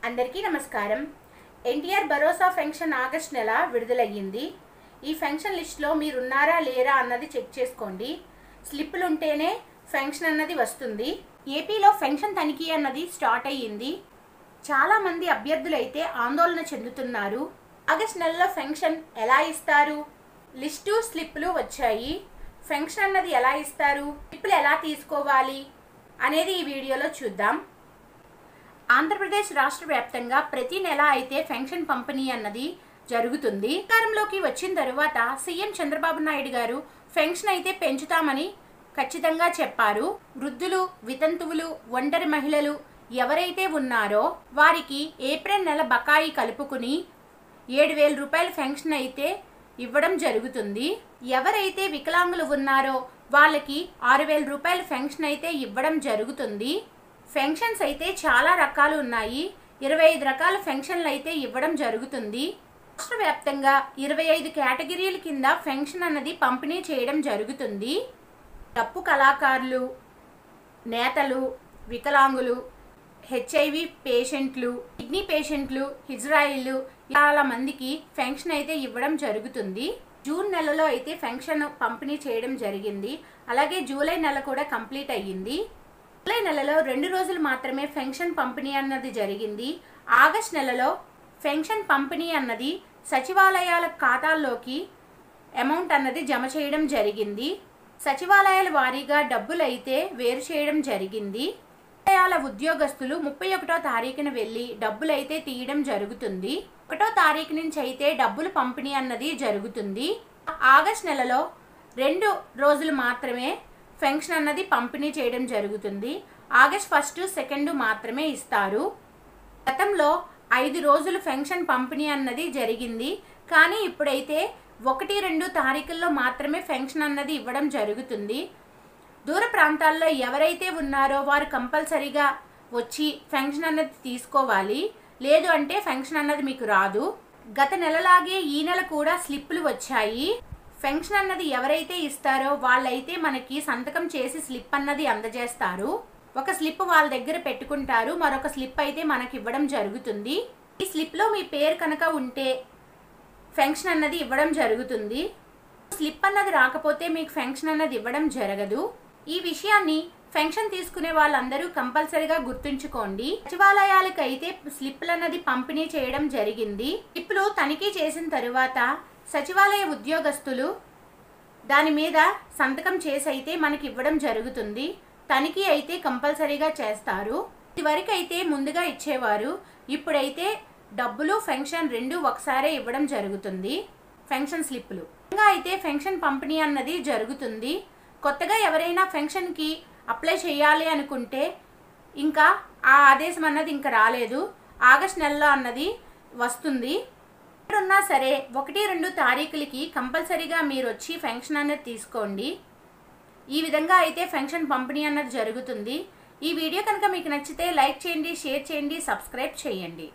అందరికీ నమస్కారం. ఎన్టీఆర్ భరోసా pension August నెల విడుదలయ్యింది. ఈ ఫెన్షన్ లిస్ట్లో మీరున్నారా లేరా అన్నది చెక్ చేసుకోండి. స్లిప్పులు ఉంటేనే ఫెన్షన్ అన్నది వస్తుంది. ఏపీలో ఫెన్షన్ తనిఖీ అన్నది స్టార్ట్ అయ్యింది. చాలామంది అభ్యర్థులైతే ఆందోళన చెందుతున్నారు. ఆగస్ట్ నెలలో ఫెన్షన్ ఎలా ఇస్తారు? లిస్టు స్లిప్పులు వచ్చాయి. ఫెన్షన్ అన్నది ఎలా ఇస్తారు, స్లిప్పులు ఎలా తీసుకోవాలి అనేది ఈ వీడియోలో చూద్దాం. ఆంధ్రప్రదేశ్ రాష్ట్ర వ్యాప్తంగా ప్రతి నెల అయితే ఫెన్షన్ పంపిణీ అన్నది జరుగుతుంది. అధికారంలోకి వచ్చిన తరువాత సీఎం చంద్రబాబు నాయుడు గారు ఫెన్షన్ అయితే పెంచుతామని ఖచ్చితంగా చెప్పారు. వృద్ధులు, వితంతువులు, ఒంటరి మహిళలు ఎవరైతే ఉన్నారో వారికి ఏప్రిల్ నెల బకాయి కలుపుకుని 7,000 రూపాయల ఫెన్షన్ అయితే ఇవ్వడం జరుగుతుంది. ఎవరైతే వికలాంగులు ఉన్నారో వాళ్ళకి 6,000 రూపాయల ఫెన్షన్ అయితే ఇవ్వడం జరుగుతుంది. ఫెన్షన్స్ అయితే చాలా రకాలు ఉన్నాయి. 25 రకాల ఫెన్షన్లు అయితే ఇవ్వడం జరుగుతుంది. రాష్ట్ర వ్యాప్తంగా 25 కేటగిరీల కింద ఫెన్షన్ అన్నది పంపిణీ చేయడం జరుగుతుంది. డప్పు కళాకారులు, నేతలు, వికలాంగులు, హెచ్ఐవి పేషెంట్లు, కిడ్నీ పేషెంట్లు, హిజ్రాయిలు చాలా మందికి ఫెన్షన్ అయితే ఇవ్వడం జరుగుతుంది. జూన్ నెలలో అయితే ఫెన్షన్ పంపిణీ చేయడం జరిగింది. అలాగే జూలై నెల కూడా కంప్లీట్ అయ్యింది. జూలై నెలలో 2 రోజులు మాత్రమే ఫెన్షన్ పంపిణీ అన్నది జరిగింది. ఆగస్ట్ నెలలో ఫెన్షన్ పంపిణీ అన్నది సచివాలయాల ఖాతాల్లోకి అమౌంట్ అన్నది జమ చేయడం జరిగింది. సచివాలయాల వారీగా డబ్బులు అయితే వేరు చేయడం జరిగింది. సచివాలయాల ఉద్యోగస్తులు 31వ తారీఖున వెళ్ళి డబ్బులు అయితే తీయడం జరుగుతుంది. 1వ తారీఖు నుంచి అయితే డబ్బులు పంపిణీ అన్నది జరుగుతుంది. ఆగస్ట్ నెలలో 2 రోజులు మాత్రమే ఫెన్షన్ అన్నది పంపిణీ చేయడం జరుగుతుంది. ఆగస్ట్ 1, 2 మాత్రమే ఇస్తారు. గతంలో 5 రోజులు ఫెన్షన్ పంపిణీ అన్నది జరిగింది. కానీ ఇప్పుడైతే 1, 2 తారీఖుల్లో మాత్రమే ఫెన్షన్ అన్నది ఇవ్వడం జరుగుతుంది. దూర ప్రాంతాల్లో ఎవరైతే ఉన్నారో వారు కంపల్సరీగా వచ్చి ఫెన్షన్ అన్నది తీసుకోవాలి. లేదు అంటే ఫెన్షన్ అన్నది మీకు రాదు. గత నెలలాగే ఈ నెల కూడా స్లిప్పులు వచ్చాయి. ఫెన్షన్ అన్నది ఎవరైతే ఇస్తారో వాళ్ళైతే మనకి సంతకం చేసి స్లిప్ అన్నది అందజేస్తారు. ఒక స్లిప్ వాళ్ళ దగ్గర పెట్టుకుంటారు, మరొక స్లిప్ అయితే మనకి ఇవ్వడం జరుగుతుంది. ఈ స్లిప్లో మీ పేరు కనుక ఉంటే ఫెన్షన్ అన్నది ఇవ్వడం జరుగుతుంది. స్లిప్ అన్నది రాకపోతే మీకు ఫెన్షన్ అన్నది ఇవ్వడం జరగదు. ఈ విషయాన్ని ఫెన్షన్ తీసుకునే వాళ్ళందరూ కంపల్సరీగా గుర్తుంచుకోండి. సచివాలయాలకు అయితే స్లిప్లు అన్నది పంపిణీ చేయడం జరిగింది. స్లిప్లు తనిఖీ చేసిన తరువాత సచివాలయ ఉద్యోగస్తులు దాని మీద సంతకం చేసి అయితే మనకి ఇవ్వడం జరుగుతుంది. తనిఖీ అయితే కంపల్సరీగా చేస్తారు. ఇదివరకు అయితే ముందుగా ఇచ్చేవారు. ఇప్పుడైతే డబ్బులు, ఫెన్షన్ 2 ఒకసారే ఇవ్వడం జరుగుతుంది. ఫెన్షన్ స్లిప్లు అయితే ఫెన్షన్ పంపిణీ అన్నది జరుగుతుంది. కొత్తగా ఎవరైనా ఫెన్షన్కి అప్లై చేయాలి అనుకుంటే ఇంకా ఆ ఆదేశం అన్నది ఇంకా రాలేదు. ఆగస్ట్ నెలలో అన్నది వస్తుంది. ఎక్కడున్నా సరే 1, 2 తారీఖులకి కంపల్సరీగా మీరు వచ్చి ఫెన్షన్ అన్నది తీసుకోండి. ఈ విధంగా అయితే ఫెన్షన్ పంపిణీ అన్నది జరుగుతుంది. ఈ వీడియో కనుక మీకు నచ్చితే లైక్ చేయండి, షేర్ చేయండి, సబ్స్క్రైబ్ చేయండి.